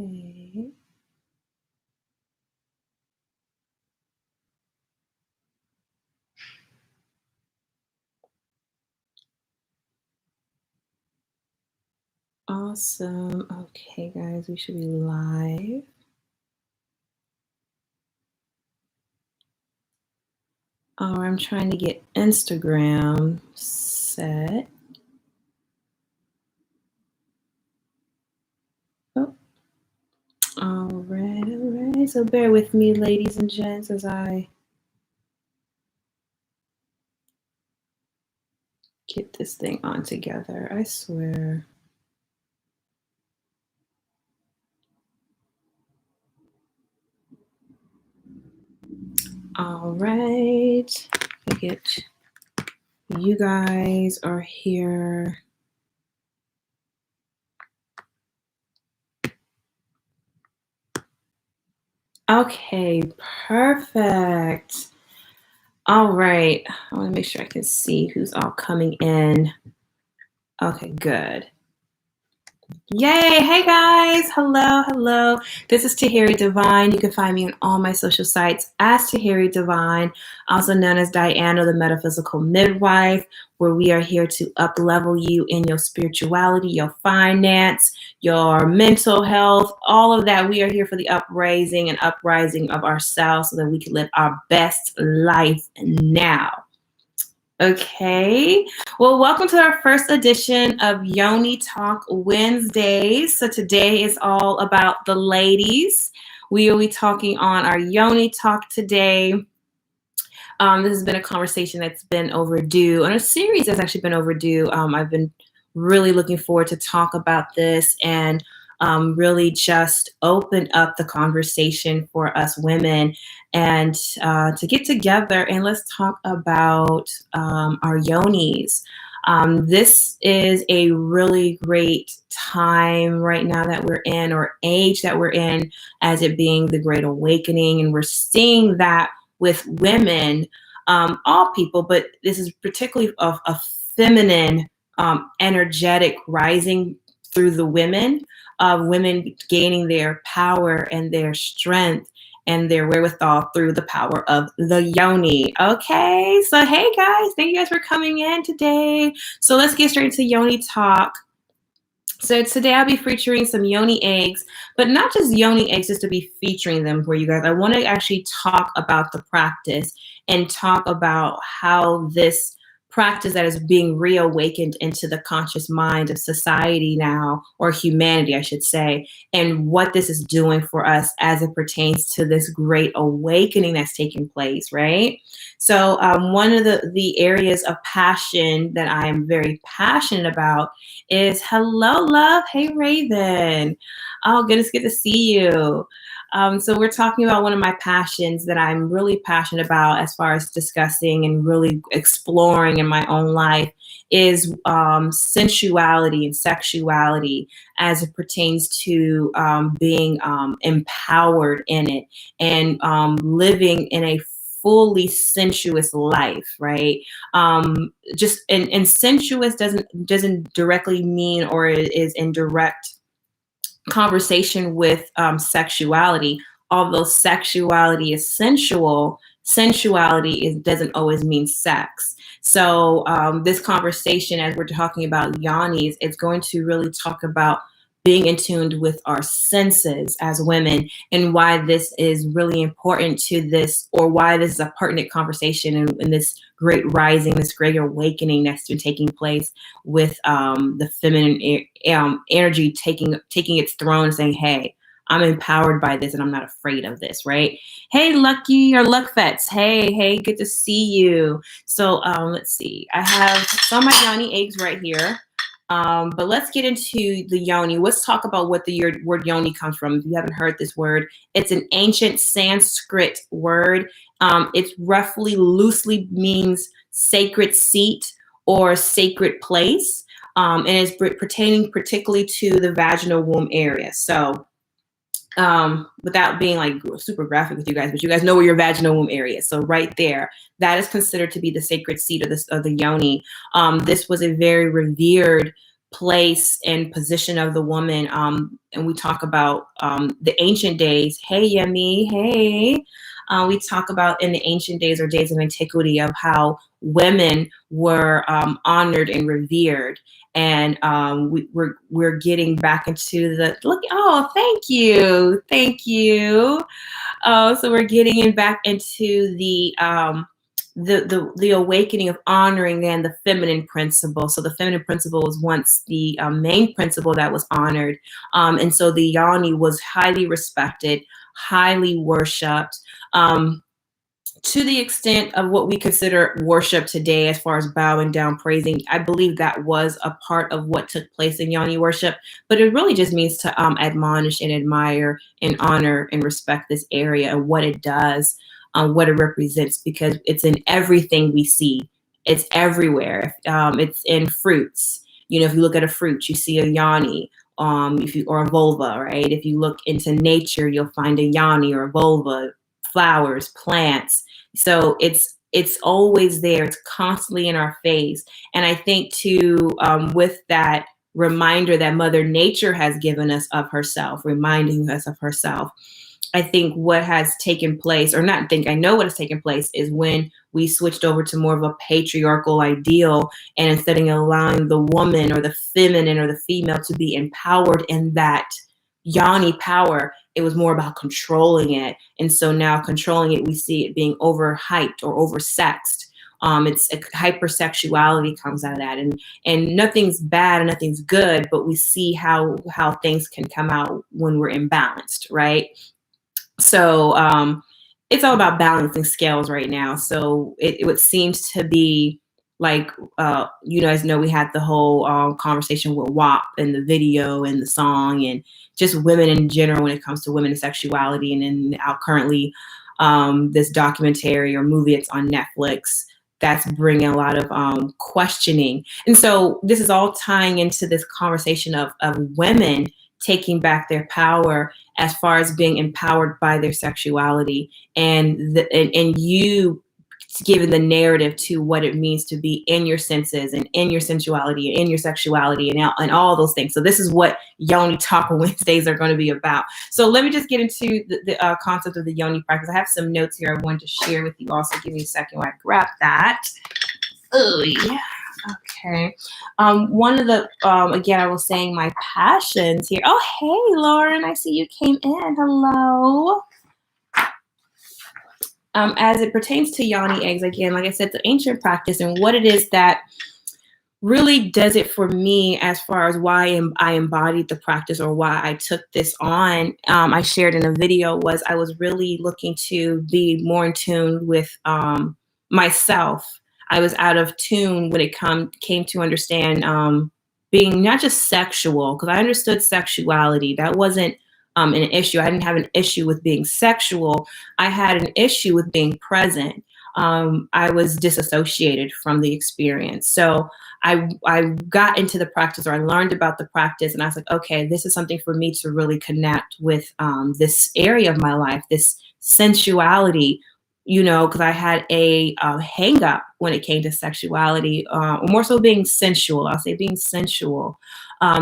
Okay. Awesome. Okay, guys, we should be live. Oh, I'm trying to get Instagram set. Oh, all right. So bear with me, ladies and gents, as I get this thing on together. I swear. All right. I get you guys are here. Okay, perfect. All right. I want to make sure I can see who's all coming in. Okay, good. Yay! Hey guys! Hello. This is Tahiri Divine. You can find me on all my social sites as Tahiri Divine, also known as Diana, the Metaphysical Midwife, where we are here to up-level you in your spirituality, your finance, your mental health, all of that. We are here for the uprising of ourselves so that we can live our best life now. Okay, well, welcome to our first edition of Yoni Talk Wednesdays. So today is all about the ladies. We will be talking on our Yoni Talk today. This has been a conversation that's been overdue, and a series that's actually been overdue. I've been really looking forward to talk about this and really just open up the conversation for us women and to get together and let's talk about our yonis. This is a really great time right now that we're in, or age that we're in, as it being the Great Awakening. And we're seeing that with women, all people, but this is particularly of a feminine energetic rising through the women, women gaining their power and their strength and their wherewithal through the power of the Yoni. Okay, so hey guys, thank you guys for coming in today. So let's get straight into Yoni talk. So today I'll be featuring some Yoni eggs, but not just Yoni eggs just to be featuring them for you guys. I want to actually talk about the practice and talk about how this practice that is being reawakened into the conscious mind of society now, or humanity, I should say, and what this is doing for us as it pertains to this great awakening that's taking place, right? So one of the areas of passion that I am very passionate about is hello, love. Hey, Raven. Oh, goodness, good to see you. So we're talking about one of my passions that I'm really passionate about as far as discussing and really exploring in my own life is sensuality and sexuality as it pertains to being empowered in it and living in a fully sensuous life, right? Just and sensuous doesn't directly mean or is in direct conversation with sexuality. Although sexuality is sensual, sensuality doesn't always mean sex. So this conversation, as we're talking about yonis, it's going to really talk about being in tune with our senses as women and why this is really important to this, or why this is a pertinent conversation in this great rising, this great awakening that's been taking place with the feminine energy taking its throne and saying, hey, I'm empowered by this and I'm not afraid of this, right? Hey, Lucky or Luckfets. Hey, good to see you. So let's see. I have some of my Yoni eggs right here. But let's get into the Yoni. Let's talk about what the word Yoni comes from. If you haven't heard this word, it's an ancient Sanskrit word. It roughly loosely means sacred seat or sacred place, and is pertaining particularly to the vaginal womb area. So without being like super graphic with you guys, but you guys know where your vaginal womb area is. So right there, that is considered to be the sacred seat of the Yoni. This was a very revered place and position of the woman. And we talk about the ancient days. Hey, Yummy. Hey. We talk about in the ancient days or days of antiquity of how women were honored and revered. And we're getting back into the look. Oh, thank you. Thank you. So we're getting back into the awakening of honoring and the feminine principle. So the feminine principle was once the main principle that was honored. And so the Yoni was highly respected, highly worshipped, to the extent of what we consider worship today, as far as bowing down, praising. I believe that was a part of what took place in Yoni worship, but it really just means to admonish and admire and honor and respect this area and what it does, what it represents, because it's in everything we see. It's everywhere. It's in fruits. If you look at a fruit, you see a Yoni. Or a vulva, right? If you look into nature, you'll find a Yoni or a vulva, flowers, plants. So it's always there. It's constantly in our face. And I think too, with that reminder that Mother Nature has given us of herself, reminding us of herself, I think what has taken place, or not think, I know what has taken place, is when we switched over to more of a patriarchal ideal, and instead of allowing the woman or the feminine or the female to be empowered in that Yoni power, it was more about controlling it. And so now controlling it, we see it being overhyped or oversexed. It's hypersexuality comes out of that, and nothing's bad and nothing's good, but we see how things can come out when we're imbalanced, right? So it's all about balancing scales right now. So it seems to be like, you guys know, we had the whole conversation with WAP and the video and the song and just women in general when it comes to women and sexuality. And then currently this documentary or movie, it's on Netflix, that's bringing a lot of questioning. And so this is all tying into this conversation of women taking back their power as far as being empowered by their sexuality, and you giving the narrative to what it means to be in your senses and in your sensuality and in your sexuality and all those things. So this is what Yoni Talk Wednesdays are going to be about. So let me just get into the concept of the Yoni practice. I have some notes here I wanted to share with you also. Give me a second while I grab that. Oh, yeah. Okay. One of the, again, I was saying my passions here. Oh, hey, Lauren, I see you came in. Hello. As it pertains to Yoni eggs, again, like I said, the ancient practice and what it is that really does it for me as far as why I embodied the practice or why I took this on. I shared in a video was I was really looking to be more in tune with myself. I was out of tune when it came to understand being not just sexual, because I understood sexuality. That wasn't an issue. I didn't have an issue with being sexual. I had an issue with being present. I was disassociated from the experience. So I got into the practice, or I learned about the practice, and I was like, okay, this is something for me to really connect with this area of my life, this sensuality, because I had a hang up when it came to sexuality, or more so being sensual. I'll say being sensual.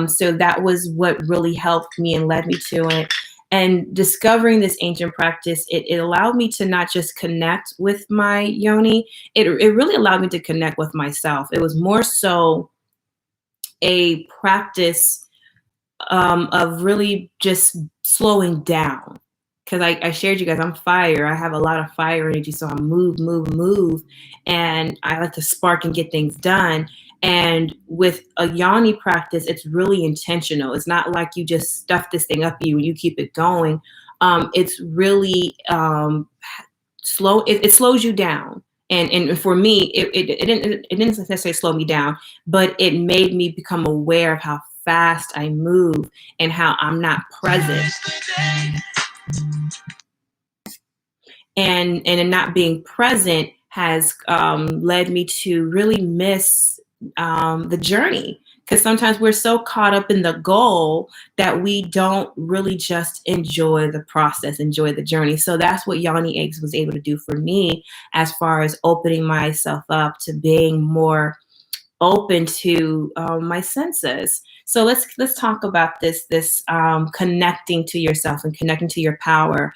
So that was what really helped me and led me to it. And discovering this ancient practice, it allowed me to not just connect with my Yoni, it really allowed me to connect with myself. It was more so a practice of really just slowing down. Because I shared you guys, I'm fire. I have a lot of fire energy, so I move. And I like to spark and get things done. And with a Yoni practice, it's really intentional. It's not like you just stuff this thing up you and you keep it going. It's really slow. It slows you down. And for me, it didn't necessarily slow me down, but it made me become aware of how fast I move and how I'm not present. And in not being present has led me to really miss the journey, because sometimes we're so caught up in the goal that we don't really just enjoy the process, enjoy the journey. So that's what Yoni Eggs was able to do for me, as far as opening myself up to being more open to my senses. So let's talk about this connecting to yourself and connecting to your power.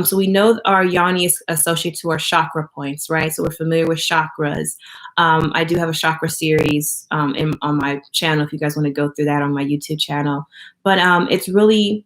So we know our Yoni is associated to our chakra points, right? So we're familiar with chakras. I do have a chakra series on my channel if you guys want to go through that on my YouTube channel. But it's really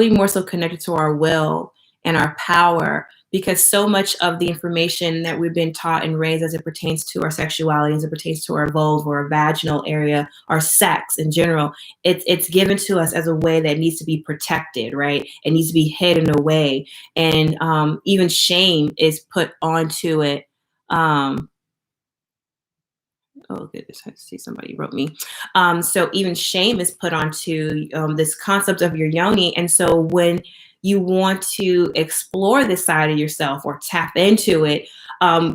more so connected to our will and our power, because so much of the information that we've been taught and raised as it pertains to our sexuality, as it pertains to our vulva or vaginal area, our sex in general, it's given to us as a way that needs to be protected, right? It needs to be hidden away. And even shame is put onto it. Oh goodness, I see somebody wrote me. So even shame is put onto this concept of your yoni. And so when you want to explore this side of yourself or tap into it,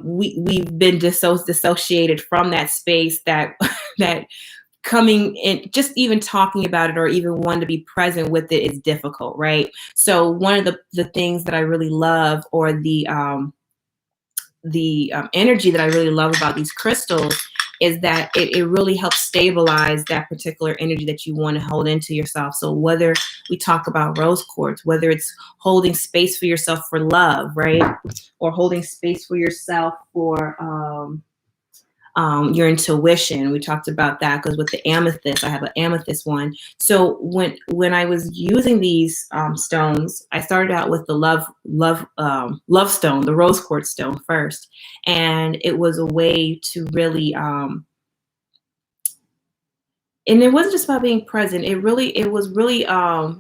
we've been dissociated from that space, that that coming in, just even talking about it or even wanting to be present with it is difficult, right? So one of the things that I really love, or the energy that I really love about these crystals, is that it really helps stabilize that particular energy that you want to hold into yourself. So whether we talk about rose quartz, whether it's holding space for yourself for love, right? Or holding space for yourself for your intuition. We talked about that because with the amethyst, I have an amethyst one. So when I was using these stones, I started out with the love stone, the rose quartz stone first, and it was a way to really and it wasn't just about being present. It was really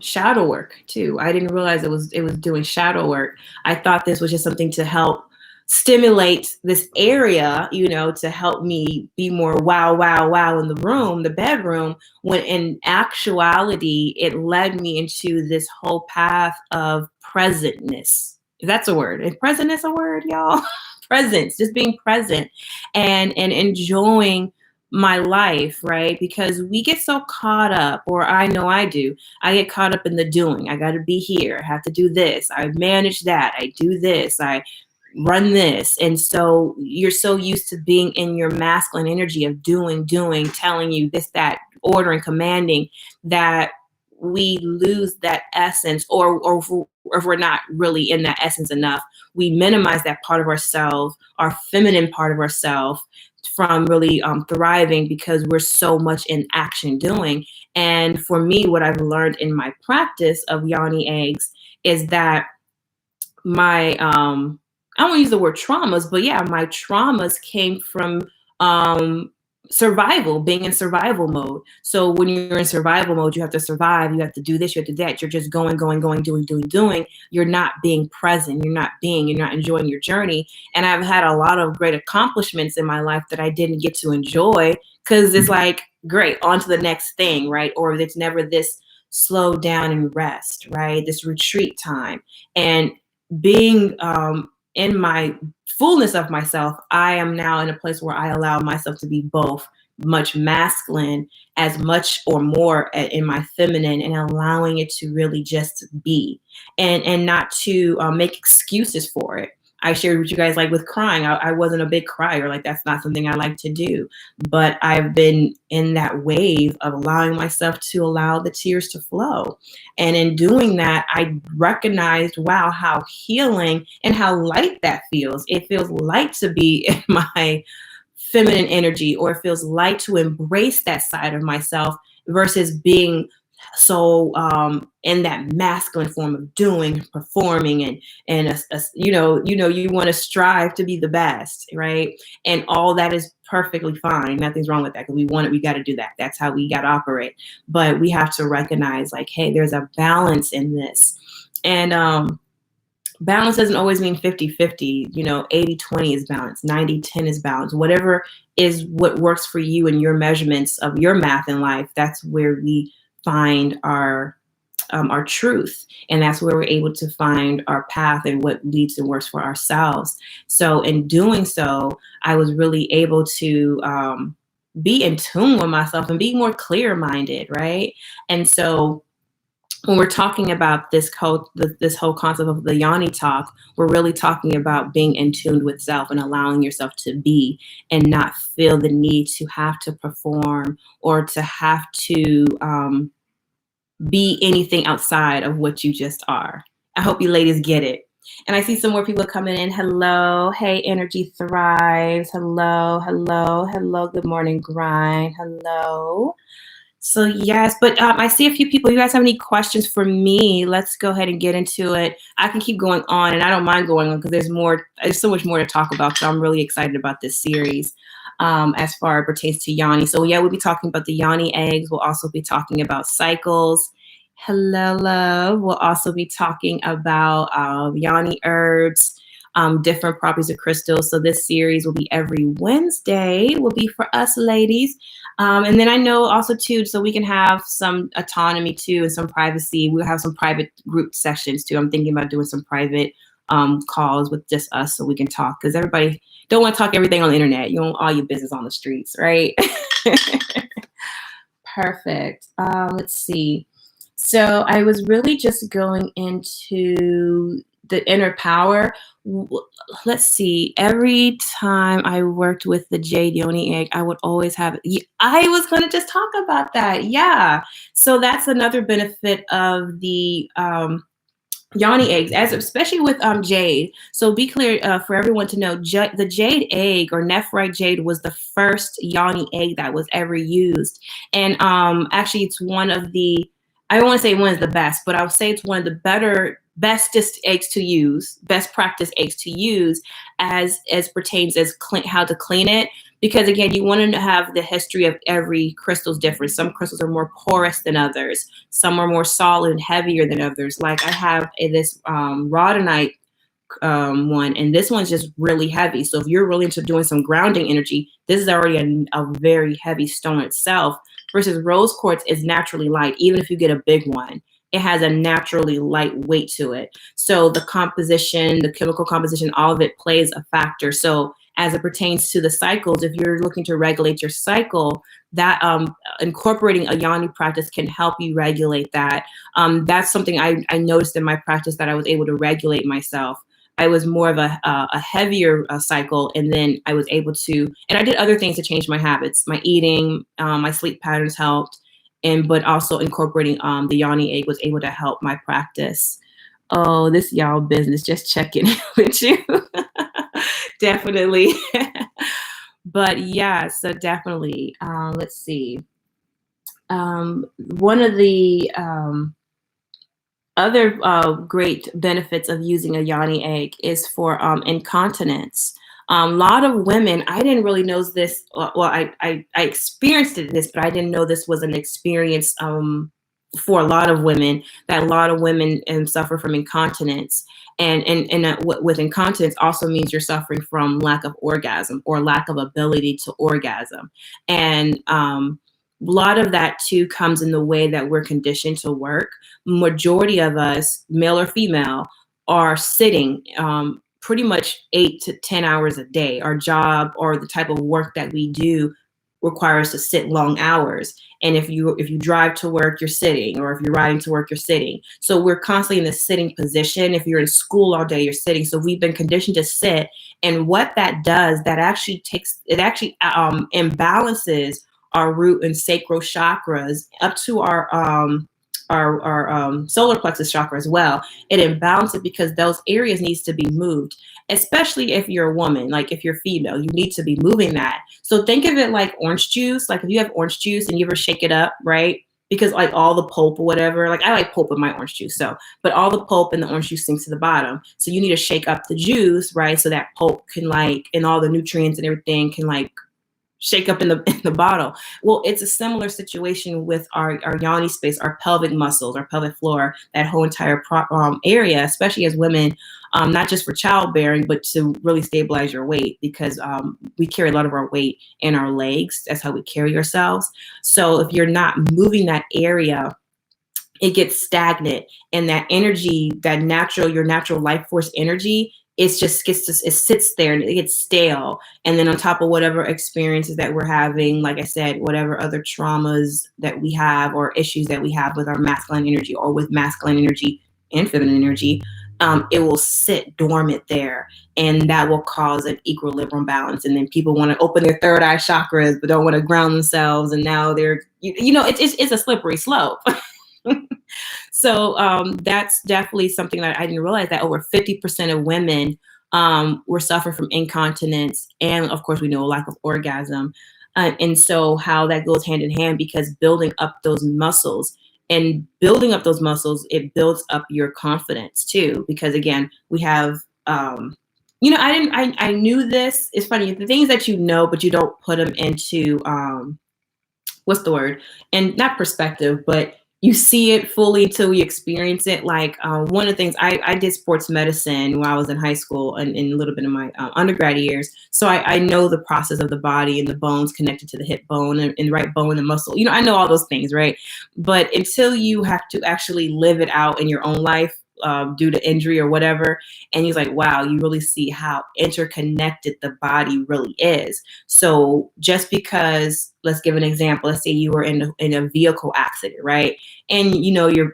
shadow work too. I didn't realize it was doing shadow work. I thought this was just something to help stimulate this area, to help me be more wow, wow, wow in the room, the bedroom, when in actuality, it led me into this whole path of presentness. If that's a word. Is presentness a word, y'all? Presence, just being present and enjoying my life, right? Because we get so caught up, or I know I do. I get caught up in the doing. I got to be here. I have to do this. I manage that. I do this. I run this. And so you're so used to being in your masculine energy of doing, telling you this, that, ordering, commanding, that we lose that essence, or if we're not really in that essence enough, we minimize that part of ourselves, our feminine part of ourselves, from really thriving, because we're so much in action doing. And for me, what I've learned in my practice of Yoni eggs is that my I won't use the word traumas, but yeah, my traumas came from survival, being in survival mode. So when you're in survival mode, you have to survive, you have to do this, you have to do that. You're just going, doing. You're not being present. You're not enjoying your journey. And I've had a lot of great accomplishments in my life that I didn't get to enjoy, because it's like, great, on to the next thing, right? Or it's never this slow down and rest, right? This retreat time. And being in my fullness of myself, I am now in a place where I allow myself to be both much masculine, as much or more in my feminine, and allowing it to really just be, and not to make excuses for it. I shared with you guys, like with crying, I wasn't a big crier. Like, that's not something I like to do. But I've been in that wave of allowing myself to allow the tears to flow. And in doing that, I recognized, wow, how healing and how light that feels. It feels light to be in my feminine energy, or it feels light to embrace that side of myself versus being so in that masculine form of doing, performing, and you want to strive to be the best, right? And all that is perfectly fine. Nothing's wrong with that, because we want it. We got to do that. That's how we got to operate. But we have to recognize, like, hey, there's a balance in this. And balance doesn't always mean 50-50. 80-20 is balance. 90-10 is balance. Whatever is what works for you and your measurements of your math in life, that's where we find our truth, and that's where we're able to find our path and what leads and works for ourselves. So in doing so, I was really able to be in tune with myself and be more clear-minded, right? And so when we're talking about this whole concept of the Yoni talk, we're really talking about being in tune with self and allowing yourself to be and not feel the need to have to perform or to have to be anything outside of what you just are. I hope you ladies get it. And I see some more people coming in. Hello. Hey, Energy Thrives. Hello, hello, hello. Good morning, Grind. Hello. So yes, but I see a few people. You guys have any questions for me? Let's go ahead and get into it. I can keep going on, and I don't mind going on because there's so much more to talk about. So I'm really excited about this series as far as it pertains to Yoni. So yeah, we'll be talking about the Yoni eggs. We'll also be talking about cycles. Hello, love. We'll also be talking about Yoni herbs, different properties of crystals. So this series will be every Wednesday, will be for us ladies. And then I know also too, so we can have some autonomy too and some privacy. We'll have some private group sessions too. I'm thinking about doing some private calls with just us so we can talk, because everybody don't want to talk everything on the internet. You want all your business on the streets, right? Perfect. Let's see. So I was really just going into the inner power. Let's see. Every time I worked with the Jade Yoni egg, I would always have it. I was going to just talk about that. Yeah. So that's another benefit of the Yoni eggs, especially with Jade. So be clear for everyone to know, the Jade egg or nephrite jade was the first Yoni egg that was ever used. And actually, it's one of the, I don't want to say one is the best, but I would say it's one of the bestest eggs to use, best practice eggs to use as pertains as how to clean it. Because again, you want to have the history of every crystal's different. Some crystals are more porous than others. Some are more solid and heavier than others. Like I have this rhodonite one, and this one's just really heavy. So if you're really into doing some grounding energy, this is already a very heavy stone itself. Versus rose quartz is naturally light. Even if you get a big one, it has a naturally light weight to it. So the composition, the chemical composition, all of it plays a factor. So as it pertains to the cycles, if you're looking to regulate your cycle, that incorporating a Yoni practice can help you regulate that. That's something I noticed in my practice, that I was able to regulate myself. I was more of a heavier cycle, and then I was able to, and I did other things to change my habits. My eating, my sleep patterns helped, but also incorporating the Yoni egg was able to help my practice. Oh, this y'all business, just checking in with you. Definitely. But yeah, so definitely. Let's see. One of the other great benefits of using a Yoni egg is for incontinence. A lot of women, I didn't really know this. Well, I experienced this, but I didn't know this was an experience for a lot of women. That a lot of women suffer from incontinence, and with incontinence also means you're suffering from lack of orgasm or lack of ability to orgasm, and a lot of that too comes in the way that we're conditioned to work. Majority of us, male or female, are sitting pretty much 8 to 10 hours a day. Our job or the type of work that we do requires to sit long hours. And if you drive to work, you're sitting, or if you're riding to work, you're sitting. So we're constantly in the sitting position. If you're in school all day, you're sitting. So we've been conditioned to sit. And what that does, that actually imbalances our root and sacral chakras up to our solar plexus chakra as well. It imbalances because those areas needs to be moved, especially if you're a woman. Like if you're female, you need to be moving that. So think of it like orange juice. Like if you have orange juice and you ever shake it up, right? Because like all the pulp or whatever, like I like pulp in my orange juice. So, but all the pulp in the orange juice sinks to the bottom. So you need to shake up the juice, right? So that pulp can and all the nutrients and everything can shake up in the bottle. Well, it's a similar situation with our Yoni space, our pelvic muscles, our pelvic floor, that whole entire area, especially as women, not just for childbearing, but to really stabilize your weight, because we carry a lot of our weight in our legs. That's how we carry ourselves. So if you're not moving that area, it gets stagnant, and that energy, your natural life force energy it sits there and it gets stale. And then on top of whatever experiences that we're having, like I said, whatever other traumas that we have or issues that we have with our masculine energy or with masculine energy and feminine energy, it will sit dormant there, and that will cause an equilibrium balance. And then people want to open their third eye chakras but don't want to ground themselves, and now they're it's a slippery slope. So that's definitely something that I didn't realize, that over 50% of women were suffering from incontinence, and of course we know a lack of orgasm. And so how that goes hand in hand, because building up those muscles, it builds up your confidence too. Because again, we have, I knew this. It's funny, the things that you know, but you don't put them into, what's the word? And not perspective, but you see it fully until you experience it. Like one of the things, I did sports medicine while I was in high school and a little bit of my undergrad years. So I know the process of the body and the bones connected to the hip bone and the right bone and the muscle. I know all those things, right? But until you have to actually live it out in your own life, due to injury or whatever, and he's like, wow, you really see how interconnected the body really is. So just because, let's give an example, let's say you were in a vehicle accident, right? And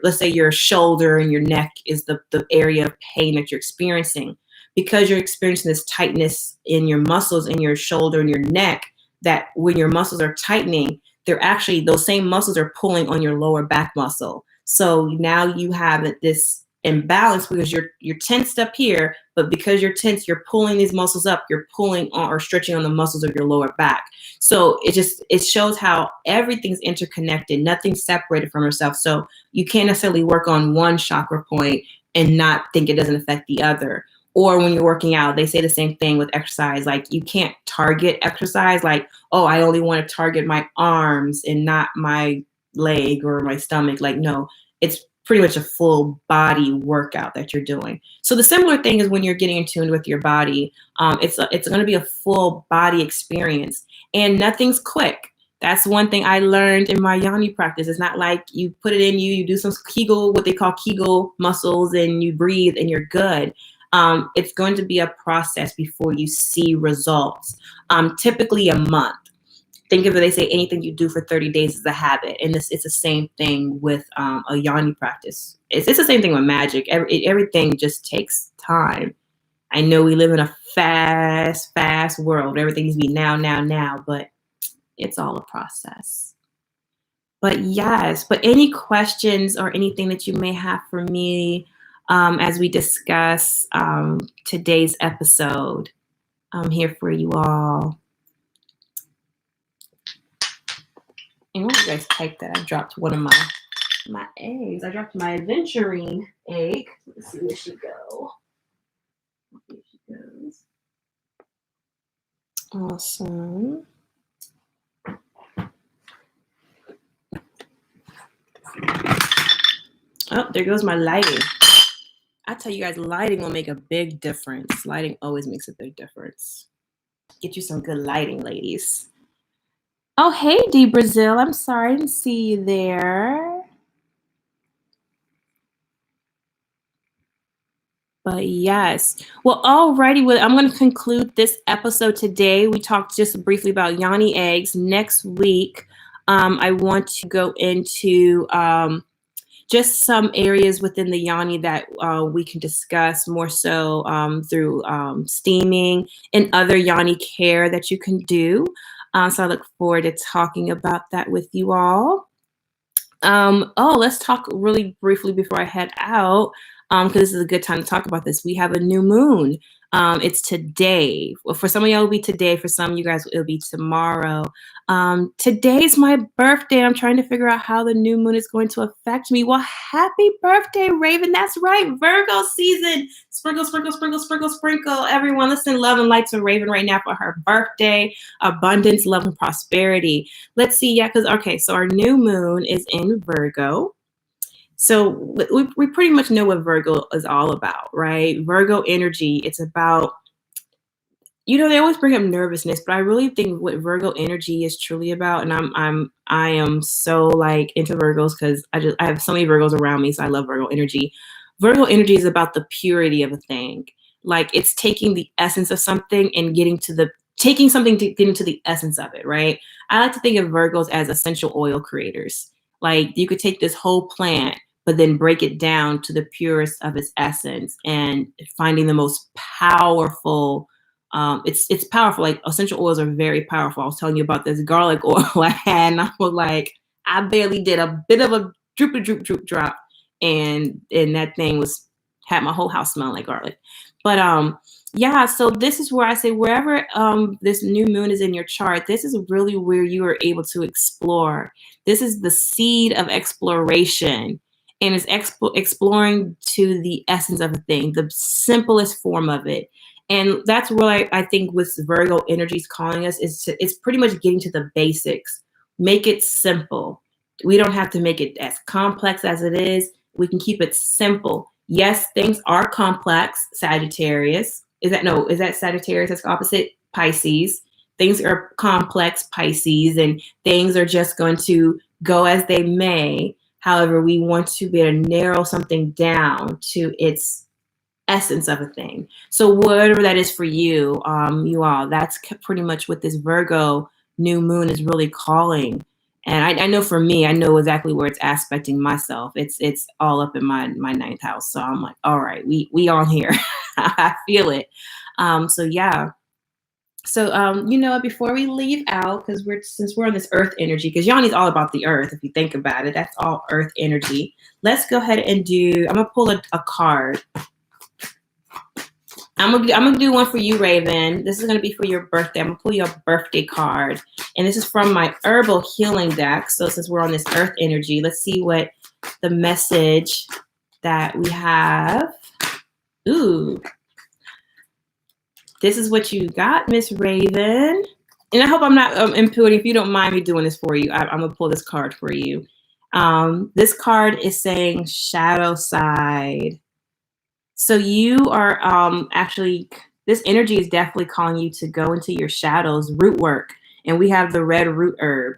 let's say your shoulder and your neck is the area of pain that you're experiencing, because you're experiencing this tightness in your muscles in your shoulder and your neck, that when your muscles are tightening, they're actually, those same muscles are pulling on your lower back muscle. So now you have this imbalance, because you're tensed up here, but because you're tense, you're pulling these muscles up, you're pulling on or stretching on the muscles of your lower back. So it shows how everything's interconnected, nothing's separated from yourself. So you can't necessarily work on one chakra point and not think it doesn't affect the other. Or when you're working out, they say the same thing with exercise. Like, you can't target exercise like, oh, I only want to target my arms and not my leg or my stomach. Like, no, it's pretty much a full body workout that you're doing. So the similar thing is when you're getting in tune with your body, it's going to be a full body experience, and nothing's quick. That's one thing I learned in my Yoni practice. It's not like you put it in you do some Kegel, what they call Kegel muscles, and you breathe and you're good. It's going to be a process before you see results, typically a month. Think of it, they say anything you do for 30 days is a habit. And it's the same thing with a Yoni practice. It's the same thing with magic. Everything just takes time. I know we live in a fast world. Everything needs to be now, but it's all a process. But yes, but any questions or anything that you may have for me as we discuss today's episode, I'm here for you all. And when you guys type that, I dropped one of my eggs. I dropped my adventuring egg. Let's see where she go. Here she goes. Awesome. Oh, there goes my lighting. I tell you guys, lighting will make a big difference. Lighting always makes a big difference. Get you some good lighting, ladies. Oh, hey, D Brazil. I'm sorry I didn't see you there. But yes. Well, alrighty. Well, I'm going to conclude this episode today. We talked just briefly about Yoni eggs. Next week, I want to go into just some areas within the Yoni that we can discuss more so through steaming and other Yoni care that you can do. So I look forward to talking about that with you all. Let's talk really briefly before I head out, because this is a good time to talk about this. We have a new moon. It's today. Well, for some of y'all, it'll be today. For some of you guys, it'll be tomorrow. Today's my birthday. I'm trying to figure out how the new moon is going to affect me. Well, happy birthday, Raven. That's right. Virgo season. Sprinkle, sprinkle, sprinkle, sprinkle, sprinkle. Everyone, listen, love and light to Raven right now for her birthday. Abundance, love, and prosperity. Let's see. Yeah, so our new moon is in Virgo. So we pretty much know what Virgo is all about, right? Virgo energy, it's about, they always bring up nervousness, but I really think what Virgo energy is truly about, and I am so like into Virgos because I have so many Virgos around me, so I love Virgo energy. Virgo energy is about the purity of a thing. Like it's taking the essence of something and taking something to get into the essence of it, right? I like to think of Virgos as essential oil creators. Like you could take this whole plant, but then break it down to the purest of its essence and finding the most powerful. It's powerful. Like essential oils are very powerful. I was telling you about this garlic oil I had, and I was like, I barely did a bit of a droop drop, and that thing had my whole house smelling like garlic. But yeah, so this is where I say wherever this new moon is in your chart, this is really where you are able to explore. This is the seed of exploration, and it's exploring to the essence of a thing, the simplest form of it. And that's what I think with Virgo energies calling us it's pretty much getting to the basics. Make it simple. We don't have to make it as complex as it is. We can keep it simple. Yes, things are complex. Sagittarius. Is that Sagittarius? That's opposite Pisces. Things are complex, Pisces, and things are just going to go as they may. However, we want to be able to narrow something down to its essence of a thing. So whatever that is for you, you all, that's pretty much what this Virgo new moon is really calling. And I know for me, I know exactly where it's aspecting myself. It's all up in my ninth house. So I'm like, all right, we on here. I feel it. So yeah. So you know, before we leave out, because since we're on this earth energy, because Yoni's all about the earth, if you think about it, that's all earth energy. Let's go ahead and I'm gonna pull a card. I'm gonna do one for you, Raven. This is gonna be for your birthday. I'm gonna pull you a birthday card, and this is from my herbal healing deck. So since we're on this earth energy, let's see what the message that we have. Ooh, this is what you got, Miss Raven. And I hope I'm not inputting. If you don't mind me doing this for you, I'm gonna pull this card for you. This card is saying shadow side. So you are actually, this energy is definitely calling you to go into your shadows, root work. And we have the red root herb.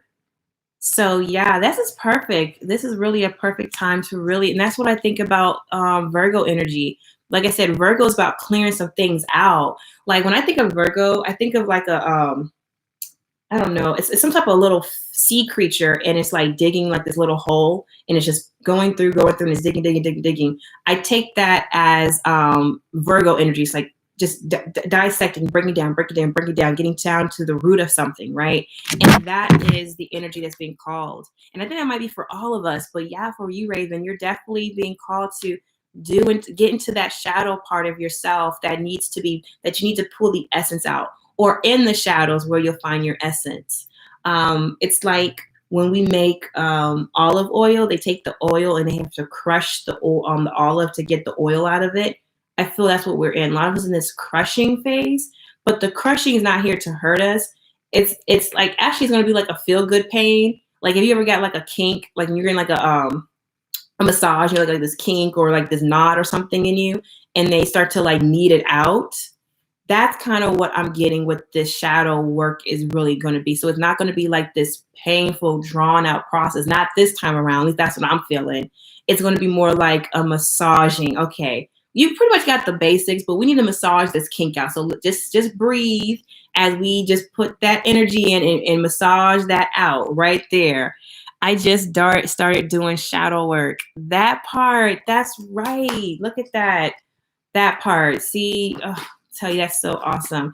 So yeah, this is perfect. This is really a perfect time to really, and that's what I think about Virgo energy. Like I said, Virgo is about clearing some things out. Like when I think of Virgo, I think of like I don't know, it's some type of little sea creature, and it's like digging like this little hole, and it's just going through, and it's digging. I take that as Virgo energy. It's like just dissecting, breaking it down, getting down to the root of something, right? And that is the energy that's being called. And I think that might be for all of us, but yeah, for you, Raven, you're definitely being called to do and get into that shadow part of yourself that you need to pull the essence out, or in the shadows where you'll find your essence. It's like when we make olive oil, they take the oil and they have to crush the olive to get the oil out of it. I feel that's what we're in. A lot of us in this crushing phase, but the crushing is not here to hurt us. It's like actually it's going to be like a feel good pain. Like have you ever got like a kink, like you're in like a massage, you know, like this kink or like this knot or something in you, and they start to like knead it out. That's kind of what I'm getting with this shadow work is really going to be. So it's not going to be like this painful, drawn out process. Not this time around. At least that's what I'm feeling. It's going to be more like a massaging. Okay, you pretty much got the basics, but we need to massage this kink out. So just breathe as we just put that energy in and massage that out right there. I just started doing shadow work. That part, that's right. Look at that. That part. See, tell you that's so awesome.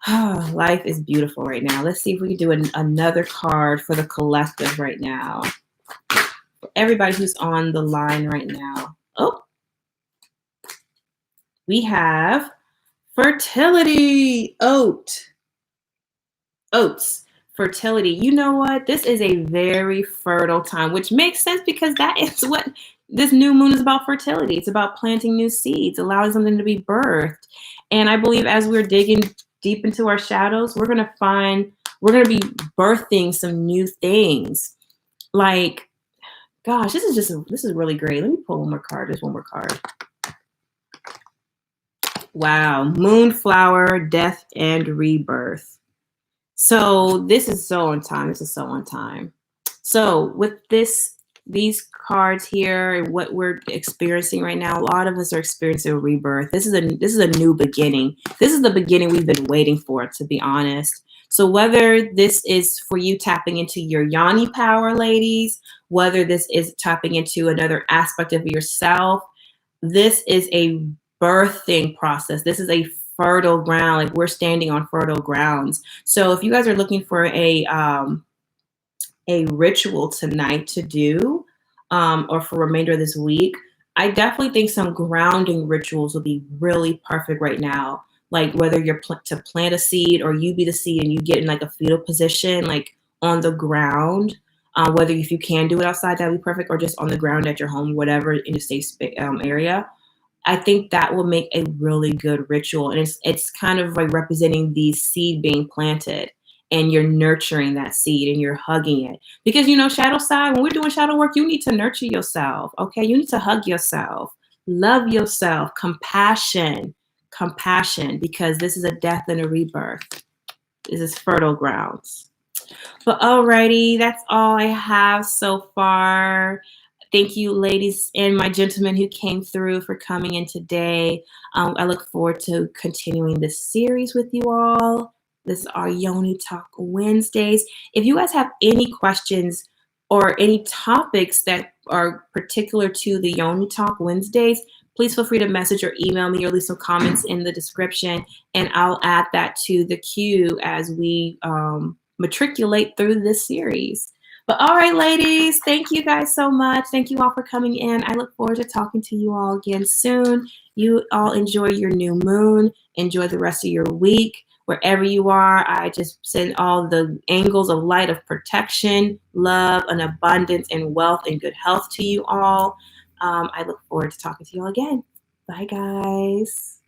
Oh, life is beautiful right now. Let's see if we can do another card for the collective right now. For everybody who's on the line right now. Oh, we have fertility. Oats. Fertility. You know what? This is a very fertile time, which makes sense because that is what this new moon is about. Fertility. It's about planting new seeds, allowing something to be birthed. And I believe as we're digging deep into our shadows, we're going to be birthing some new things. Like, gosh, this is really great. Let me pull one more card. There's one more card. Wow. Moonflower, death and rebirth. So this is so on time. So with this these cards here and what we're experiencing right now, a lot of us are experiencing a rebirth. This is a new beginning. This is the beginning we've been waiting for, to be honest. So whether this is for you tapping into your Yoni power, ladies, whether this is tapping into another aspect of yourself, this is a birthing process. This is a fertile ground. Like, we're standing on fertile grounds. So if you guys are looking for a ritual tonight to do, or for the remainder of this week, I definitely think some grounding rituals will be really perfect right now. Like, whether you're to plant a seed, or you be the seed and you get in like a fetal position, like on the ground. Whether if you can do it outside, that'd be perfect, or just on the ground at your home, whatever, in a safe area. I think that will make a really good ritual. And it's kind of like representing the seed being planted, and you're nurturing that seed and you're hugging it. Because, shadow side, when we're doing shadow work, you need to nurture yourself. Okay. You need to hug yourself, love yourself, compassion, because this is a death and a rebirth. This is fertile grounds. But alrighty, that's all I have so far. Thank you, ladies and my gentlemen who came through, for coming in today. I look forward to continuing this series with you all. This is our Yoni Talk Wednesdays. If you guys have any questions or any topics that are particular to the Yoni Talk Wednesdays, please feel free to message or email me, or leave some comments in the description, and I'll add that to the queue as we matriculate through this series. But all right, ladies, thank you guys so much. Thank you all for coming in. I look forward to talking to you all again soon. You all enjoy your new moon. Enjoy the rest of your week. Wherever you are, I just send all the angels of light, of protection, love, and abundance, and wealth, and good health to you all. I look forward to talking to you all again. Bye, guys.